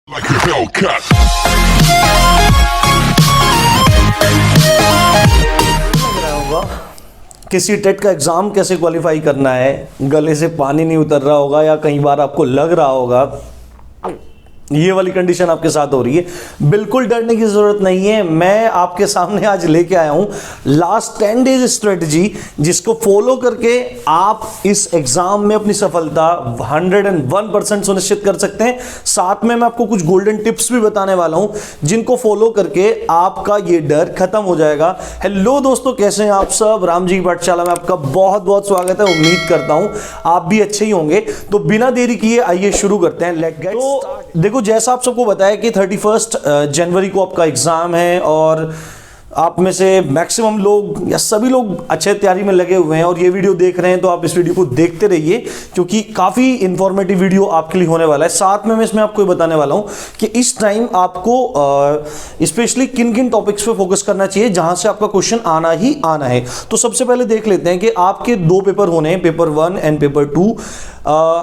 Like a Hellcat. लग रहा होगा किसी टेट का एग्ज़ाम कैसे क्वालिफाई करना है, गले से पानी नहीं उतर रहा होगा या कई बार आपको लग रहा होगा ये वाली कंडीशन आपके साथ हो रही है। बिल्कुल डरने की जरूरत नहीं है। मैं आपके सामने आज लेके आया हूं लास्ट 10 डेज स्ट्रेटजी, जिसको फॉलो करके आप इस एग्जाम में अपनी सफलता 101% सुनिश्चित कर सकते हैं। साथ में मैं आपको कुछ गोल्डन टिप्स भी बताने वाला हूं जिनको फॉलो करके आपका ये डर खत्म हो जाएगा। हेलो दोस्तों, कैसे हैं आप सब? राम जी पाठशाला में आपका बहुत बहुत स्वागत है। उम्मीद करता हूं आप भी अच्छे ही होंगे। तो बिना देरी किए आइए शुरू करते हैं। Let's get started. देखो, जैसा आप सबको बताया कि 31 जनवरी को आपका एग्जाम है और आप में से मैक्सिमम लोग या सभी लोग अच्छे तैयारी में लगे हुए हैं और ये वीडियो देख रहे हैं, तो आप इस वीडियो को देखते रहिए क्योंकि काफ़ी इंफॉर्मेटिव वीडियो आपके लिए होने वाला है। साथ में मैं इसमें आपको ये बताने वाला हूं कि इस टाइम आपको स्पेशली किन किन टॉपिक्स पे फोकस करना चाहिए जहां से आपका क्वेश्चन आना ही आना है। तो सबसे पहले देख लेते हैं कि आपके दो पेपर होने हैं, paper 1 and paper 2।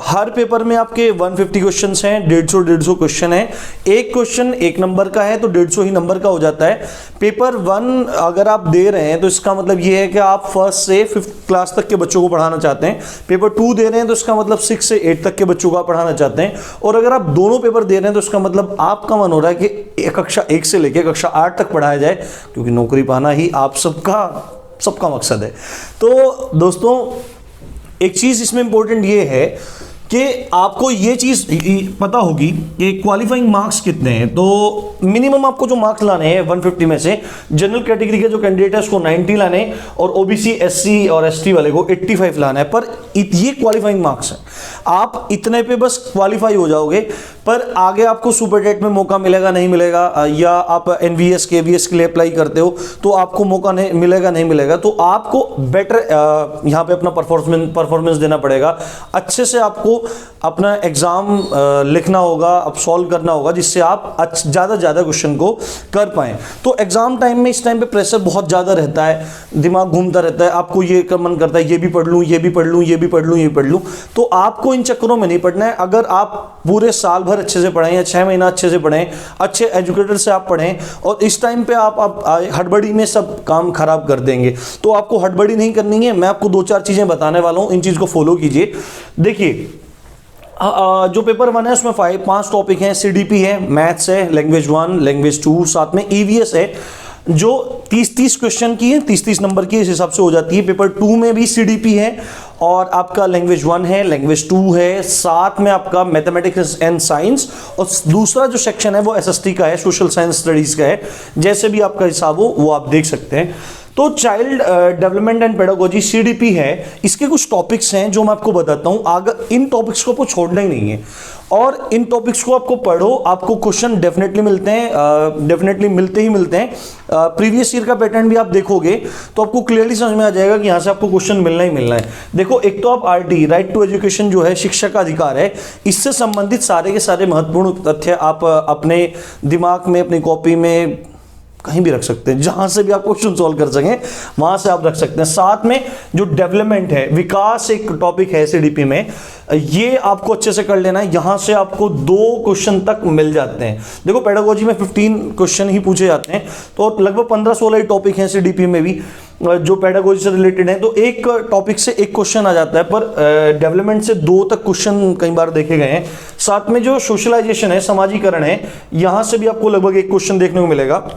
Her paper में आपके 150 क्वेश्चन हैं, 150 क्वेश्चन है। एक क्वेश्चन 1 नंबर का है तो 150 ही नंबर का हो जाता है। पेपर 1 अगर आप दे रहे हैं तो इसका मतलब ये है कि आप 1st से 5th क्लास तक के बच्चों को पढ़ाना चाहते हैं। पेपर 2 दे रहे हैं तो इसका मतलब 6 से 8 तक के बच्चों को आप पढ़ाना चाहते हैं। और अगर आप दोनों पेपर दे रहे हैं तो इसका मतलब आपका मन हो रहा है कि कक्षा 1 से लेकर कक्षा 8 तक पढ़ाया जाए, क्योंकि नौकरी पाना ही आप सबका मकसद है। तो दोस्तों, एक चीज इसमें इंपॉर्टेंट ये है कि आपको ये चीज पता होगी कि क्वालिफाइंग मार्क्स कितने हैं। तो मिनिमम आपको जो मार्क्स लाने हैं 150 में से जनरल कैटेगरी के जो कैंडिडेट है उसको 90 लाने हैं और ओबीसी, एससी और एसटी वाले को 85 लाना है। पर ये क्वालिफाइंग मार्क्स है, आप इतने पे बस क्वालिफाई हो जाओगे। पर आगे आपको सुपर टेट में मौका मिलेगा नहीं मिलेगा, या आप एनवीएस केवीएस के लिए अप्लाई करते हो तो आपको मौका नहीं मिलेगा, तो आपको बेटर यहाँ पे अपना परफॉर्मेंस देना पड़ेगा। अच्छे से आपको अपना एग्जाम लिखना होगा, अब सॉल्व करना होगा, जिससे आप ज़्यादा क्वेश्चन को कर पाएं। तो एग्जाम टाइम में इस टाइम पे प्रेशर बहुत ज़्यादा रहता है, दिमाग घूमता रहता है, आपको ये मन करता है ये भी पढ़ लूँ, ये भी पढ़ लूँ, ये भी पढ़ लूँ, ये पढ़ लूँ। तो आपको इन चक्करों में नहीं पढ़ना है। अगर आप पूरे साल भर अच्छे से पढ़ें या 6 महीना अच्छे से पढ़ें, अच्छे एजुकेटर से आप पढ़ें और इस टाइम पे आप हड़बड़ी में सब काम खराब कर देंगे। तो आपको हड़बड़ी नहीं करनी है। मैं आपको 2-4 चीज़ें बताने वाला हूँ, इन चीज़ को फॉलो कीजिए। देखिए, जो पेपर 1 है उसमें 5 टॉपिक हैं। सीडीपी है, मैथ्स है, लैंग्वेज 1, लैंग्वेज 2, साथ में ईवीएस है जो 30 क्वेश्चन की है, 30 नंबर की, इस हिसाब से हो जाती है। पेपर 2 में भी सीडीपी है और आपका लैंग्वेज 1 है, लैंग्वेज 2 है, साथ में आपका मैथमेटिक्स एंड साइंस, और दूसरा जो सेक्शन है वो एसएसटी का है, सोशल साइंस स्टडीज का है। जैसे भी आपका हिसाब हो वो आप देख सकते हैं। तो child development and pedagogy CDP है, इसके कुछ टॉपिक्स हैं जो मैं आपको बताता हूं। अगर इन टॉपिक्स को आपको छोड़ना ही नहीं है और इन टॉपिक्स को आपको पढ़ो, आपको क्वेश्चन डेफिनेटली मिलते हैं, डेफिनेटली मिलते हैं। प्रीवियस ईयर का पैटर्न भी आप देखोगे तो आपको क्लियरली समझ में आ जाएगा कि यहाँ से आपको क्वेश्चन मिलना ही मिलना है। देखो, एक तो आप आरटी, राइट टू एजुकेशन जो है, शिक्षा का अधिकार है, इससे संबंधित सारे के सारे महत्वपूर्ण तथ्य आप अपने दिमाग में, अपनी कॉपी में कहीं भी रख सकते हैं, जहां से भी आप क्वेश्चन सॉल्व कर सकें वहां से आप रख सकते हैं। साथ में जो डेवलपमेंट है, विकास एक टॉपिक है सीडीपी में, ये आपको अच्छे से कर लेना है। यहां से आपको 2 क्वेश्चन तक मिल जाते हैं। देखो, पेडागोजी में 15 क्वेश्चन ही पूछे जाते हैं, तो लगभग 15-16 टॉपिक हैं सीडीपी में भी जो पेडागोजी से रिलेटेड है। तो एक टॉपिक से एक क्वेश्चन आ जाता है, पर डेवलपमेंट से 2 तक क्वेश्चन कई बार देखे गए हैं। साथ में जो सोशलाइजेशन है, समाजीकरण है, यहां से भी आपको लगभग एक क्वेश्चन देखने को मिलेगा।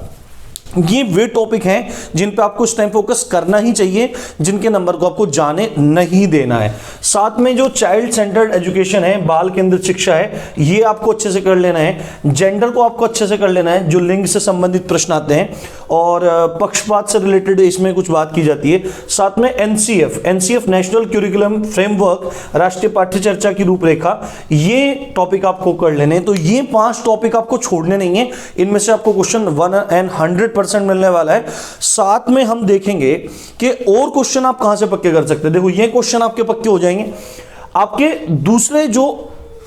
ये वे टॉपिक हैं जिन पे आपको इस टाइम फोकस करना ही चाहिए, जिनके नंबर को आपको जाने नहीं देना है। साथ में जो चाइल्ड सेंटर्ड एजुकेशन है, बाल केंद्रित शिक्षा है, ये आपको अच्छे से कर लेना है। जेंडर को आपको अच्छे से कर लेना है, जो लिंग से संबंधित प्रश्न आते हैं और पक्षपात से रिलेटेड इसमें कुछ बात की जाती है। साथ में एनसीएफ नेशनल क्यूरिकुलम फ्रेमवर्क, राष्ट्रीय पाठ्य चर्चा की रूपरेखा, ये टॉपिक आपको कर लेने हैं। तो ये 5 टॉपिक आपको छोड़ने नहीं है, इनमें से आपको क्वेश्चन 100% मिलने वाला है। साथ में हम देखेंगे कि और क्वेश्चन आप कहां से पक्के कर सकते हैं। देखो, ये क्वेश्चन आपके पक्के हो जाएंगे। आपके दूसरे जो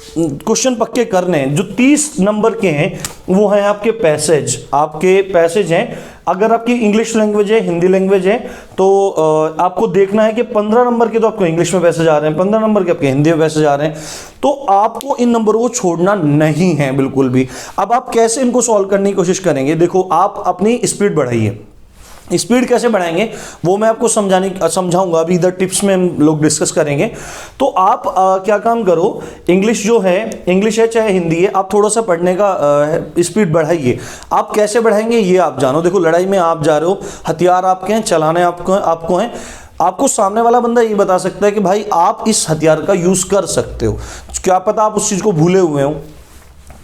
क्वेश्चन पक्के करने हैं। जो 30 नंबर के हैं वो हैं आपके पैसेज हैं। अगर आपकी इंग्लिश लैंग्वेज है, हिंदी लैंग्वेज है, तो आपको देखना है कि 15 नंबर के तो आपको इंग्लिश में पैसेज आ रहे हैं, 15 नंबर के आपके हिंदी में पैसेज आ रहे हैं, तो आपको इन नंबरों को छोड़ना नहीं है बिल्कुल भी। अब आप कैसे इनको सॉल्व करने की कोशिश करेंगे? देखो, आप अपनी स्पीड बढ़ाइए। स्पीड कैसे बढ़ाएंगे वो मैं आपको समझाऊंगा, अभी इधर टिप्स में हम लोग डिस्कस करेंगे। तो आप क्या काम करो, इंग्लिश है चाहे हिंदी है, आप थोड़ा सा पढ़ने का स्पीड बढ़ाइए। आप कैसे बढ़ाएंगे ये आप जानो। देखो, लड़ाई में आप जा रहे हो, हथियार आपके हैं, चलाने आपको हैं। आपको सामने वाला बंदा ये बता सकता है कि भाई आप इस हथियार का यूज कर सकते हो, क्या पता आप उस चीज को भूले हुए हो।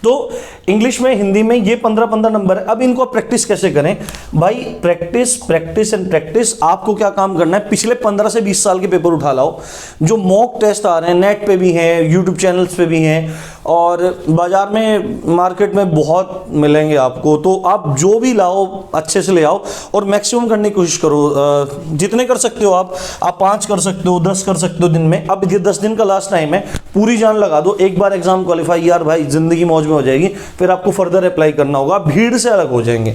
तो इंग्लिश में, हिंदी में ये 15 नंबर है। अब इनको प्रैक्टिस कैसे करें भाई? Practice and practice. आपको क्या काम करना है, पिछले 15 से 20 साल के पेपर उठा लाओ, जो मॉक टेस्ट आ रहे हैं, नेट पे भी हैं, यूट्यूब चैनल्स पे भी हैं, और बाजार में, मार्केट में बहुत मिलेंगे आपको। तो आप जो भी लाओ अच्छे से ले आओ और मैक्सिमम करने की कोशिश करो। जितने कर सकते हो आप 5 कर सकते हो, 10 कर सकते हो दिन में। अब ये 10 दिन का लास्ट टाइम है, पूरी जान लगा दो। एक बार एग्जाम क्वालिफाई, यार भाई जिंदगी मौज में हो जाएगी, फिर आपको फर्दर अप्लाई करना होगा, भीड़ से अलग हो जाएंगे।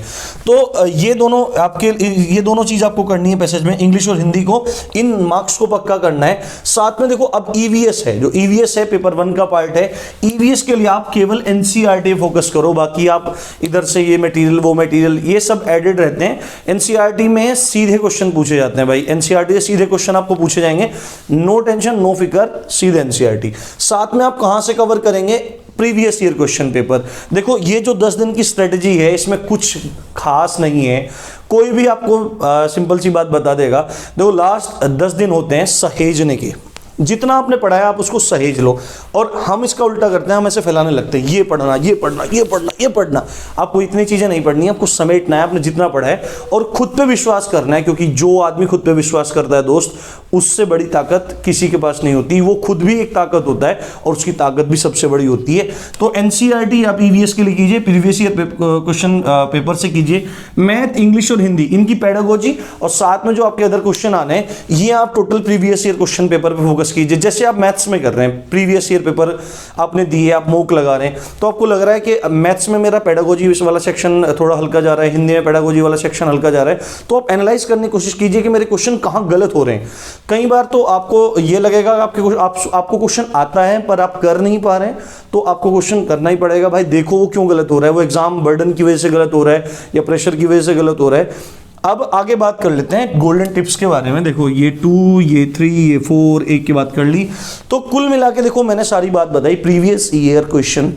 तो ये दोनों चीज आपको करनी है पैसेज में, इंग्लिश और हिंदी को। इन मार्क्स को पक्का करना है। साथ में देखो, अब ईवीएस है, जो ईवीएस है पेपर 1 का पार्ट है। ईवीएस के लिए आप केवल एनसीईआरटी फोकस करो, बाकी आप इधर से ये मटेरियल, वो मटेरियल, ये सब एडेड रहते हैं। एनसीईआरटी में सीधे क्वेश्चन पूछे जाते हैं भाई, एनसीईआरटी से सीधे क्वेश्चन आपको पूछे जाएंगे। नो टेंशन, नो फिकर, सीधे एनसीईआरटी। साथ में आप कहां से कवर करेंगे? Previous year question paper. देखो, ये जो 10 दिन की स्ट्रेटजी है, इसमें कुछ खास नहीं है, कोई भी आपको सिंपल सी बात बता देगा। देखो, लास्ट 10 दिन होते हैं सहेजने के। जितना आपने पढ़ाया आप उसको सहेज लो, और हम इसका उल्टा करते हैं, हम ऐसे फैलाने लगते हैं, ये पढ़ना, ये पढ़ना, ये पढ़ना, ये पढ़ना। आपको इतनी चीजें नहीं पढ़नी है, आपको समेटना है आपने जितना पढ़ा है, और खुद पे विश्वास करना है, क्योंकि जो आदमी खुद पे विश्वास करता है दोस्त, उससे बड़ी ताकत किसी के पास नहीं होती। वो खुद भी एक ताकत होता है और उसकी ताकत भी सबसे बड़ी होती है। तो एनसीईआरटी आप ईवीएस के लिए कीजिए, प्रीवियस ईयर क्वेश्चन पेपर से कीजिए। मैथ, इंग्लिश और हिंदी, इनकी पेडागोजी, और साथ में जो आपके अदर क्वेश्चन आने हैं, ये आप total previous year question paper पे फोकस कीजिए। जैसे आप मैथ्स में कर रहे हैं, प्रीवियस ईयर पेपर आपने दिए, आप मॉक लगा रहे हैं, तो आपको लग रहा है कि मैथ्स में मेरा पेडागोजी वाला सेक्शन थोड़ा हल्का जा रहा है, हिंदी में पेडागोजी वाला सेक्शन हल्का जा रहा है, तो आप एनालाइज करने की कोशिश कीजिए कि मेरे क्वेश्चन कहां गलत हो रहे हैं। कई बार तो आपको ये लगेगा आपको क्वेश्चन आता है पर आप कर नहीं पा रहे हैं, तो आपको क्वेश्चन करना ही पड़ेगा। भाई देखो वो क्यों गलत हो रहा है, वो एग्जाम बर्डन की वजह से गलत हो रहा है या प्रेशर की वजह से गलत हो रहा है। अब आगे बात कर लेते हैं गोल्डन टिप्स के बारे में। देखो, ये 2, ये 3, ये 4, एक की बात कर ली। तो कुल मिला के देखो, मैंने सारी बात बताई। प्रीवियस ईयर क्वेश्चन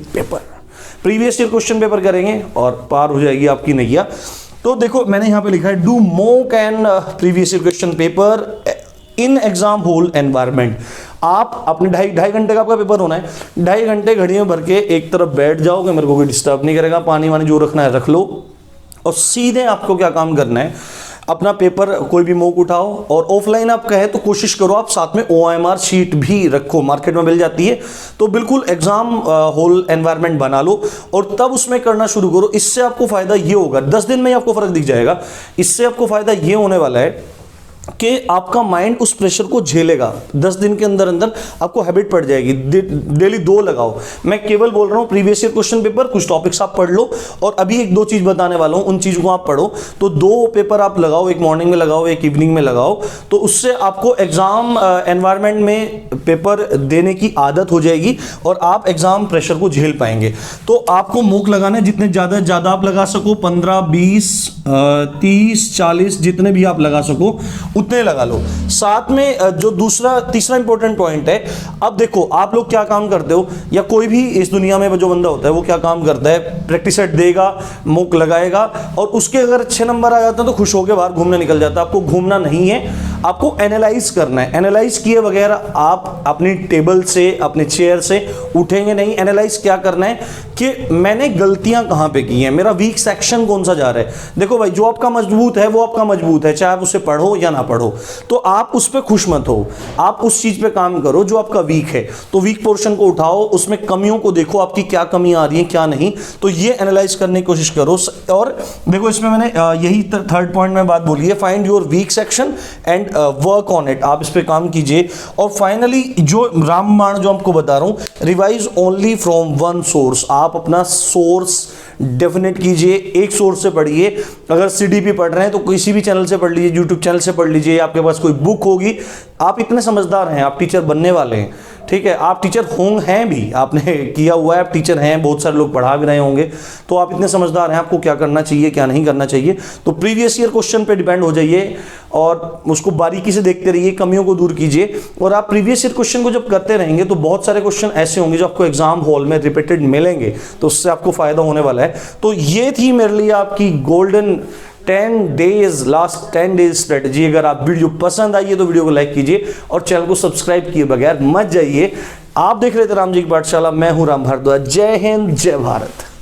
पेपर करेंगे और पार हो जाएगी आपकी नैया। तो देखो, मैंने यहां पे लिखा है, do mock and previous year question paper in exam whole environment. आप अपने 2.5 घंटे का आपका पेपर होना है, 2.5 घंटे घड़ी में भर के एक तरफ बैठ जाओगे, मेरे को कोई डिस्टर्ब नहीं करेगा, पानी वानी जो रखना है रख लो, और सीधे आपको क्या काम करना है, अपना पेपर कोई भी मॉक उठाओ, और ऑफलाइन आप कहे तो कोशिश करो आप साथ में OMR शीट भी रखो, मार्केट में मिल जाती है। तो बिल्कुल एग्जाम होल एनवायरनमेंट बना लो और तब उसमें करना शुरू करो। इससे आपको फायदा ये होगा, 10 दिन में ही आपको फर्क दिख जाएगा। इससे आपको फायदा ये होने वाला है कि आपका माइंड उस प्रेशर को झेलेगा। 10 दिन के अंदर अंदर आपको हैबिट पड़ जाएगी। डेली 2 लगाओ। मैं केवल बोल रहा हूँ प्रीवियस ईयर क्वेश्चन पेपर, कुछ टॉपिक्स आप पढ़ लो, और अभी 1-2 चीज बताने वाला हूँ, उन चीजों को आप पढ़ो। तो 2 पेपर आप लगाओ, एक मॉर्निंग में लगाओ, एक इवनिंग में लगाओ, तो उससे आपको एग्जाम एनवायरनमेंट में पेपर देने की आदत हो जाएगी और आप एग्जाम प्रेशर को झेल पाएंगे। तो आपको मॉक लगाना है, जितने ज्यादा आप लगा सको, 15, 20, 30, 40, जितने भी आप लगा सको उतने लगा लो। साथ में जो तीसरा इंपॉर्टेंट पॉइंट है, अब देखो आप लोग क्या काम करते हो, या कोई भी इस दुनिया में जो बंदा होता है वो क्या काम करता है, प्रैक्टिस सेट देगा, मॉक लगाएगा, और उसके अगर अच्छे नंबर आ जाते हैं तो खुश होकर बाहर घूमने निकल जाता है। आपको घूमना नहीं है, आपको एनालाइज करना है। एनालाइज किए बगैर आप अपनी टेबल से, अपने चेयर से उठेंगे नहीं। एनालाइज क्या करना है कि मैंने गलतियां कहां पे की हैं, मेरा वीक सेक्शन कौन सा जा रहा है। देखो भाई, जो आपका मजबूत है वो आपका मजबूत है, चाहे आप उसे पढ़ो या ना पढ़ो, तो आप उस पर खुश मत हो, आप उस चीज पे काम करो जो आपका वीक है। तो वीक पोर्शन को उठाओ, उसमें कमियों को देखो, आपकी क्या कमियां आ रही हैं क्या नहीं, तो ये एनालाइज करने की कोशिश करो। और देखो, इसमें मैंने यही 3rd पॉइंट में बात बोली है, find your week section and and work on it, आप इस पे काम कीजिए। और फाइनली जो रामबाण जो आपको बता रहा हूँ, revise only from one source, आप अपना सोर्स डेफिनेट कीजिए, एक सोर्स से पढ़िए। अगर सीडीपी पढ़ रहे हैं तो किसी भी चैनल से पढ़ लीजिए, यूट्यूब चैनल से पढ़ लीजिए, आपके पास कोई बुक होगी। आप इतने समझदार हैं, आप टीचर बनने वाले हैं, ठीक है, आप टीचर हैं भी, आपने किया हुआ है, आप टीचर हैं, बहुत सारे लोग पढ़ा भी रहे होंगे, तो आप इतने समझदार हैं, आपको क्या करना चाहिए क्या नहीं करना चाहिए। तो प्रीवियस ईयर क्वेश्चन पे डिपेंड हो जाइए और उसको बारीकी से देखते रहिए, कमियों को दूर कीजिए। और आप प्रीवियस ईयर क्वेश्चन को जब करते रहेंगे तो बहुत सारे क्वेश्चन ऐसे होंगे जो आपको एग्जाम हॉल में रिपीटेड मिलेंगे, तो उससे आपको फायदा होने वाला है। तो ये थी मेरे लिए आपकी golden 10 days, last 10 days strategy. अगर आप वीडियो पसंद आई है तो वीडियो को लाइक कीजिए और चैनल को सब्सक्राइब किए बगैर मत जाइए। आप देख रहे थे राम जी की पाठशाला, मैं हूं राम भारद्वाज। जय हिंद, जय भारत।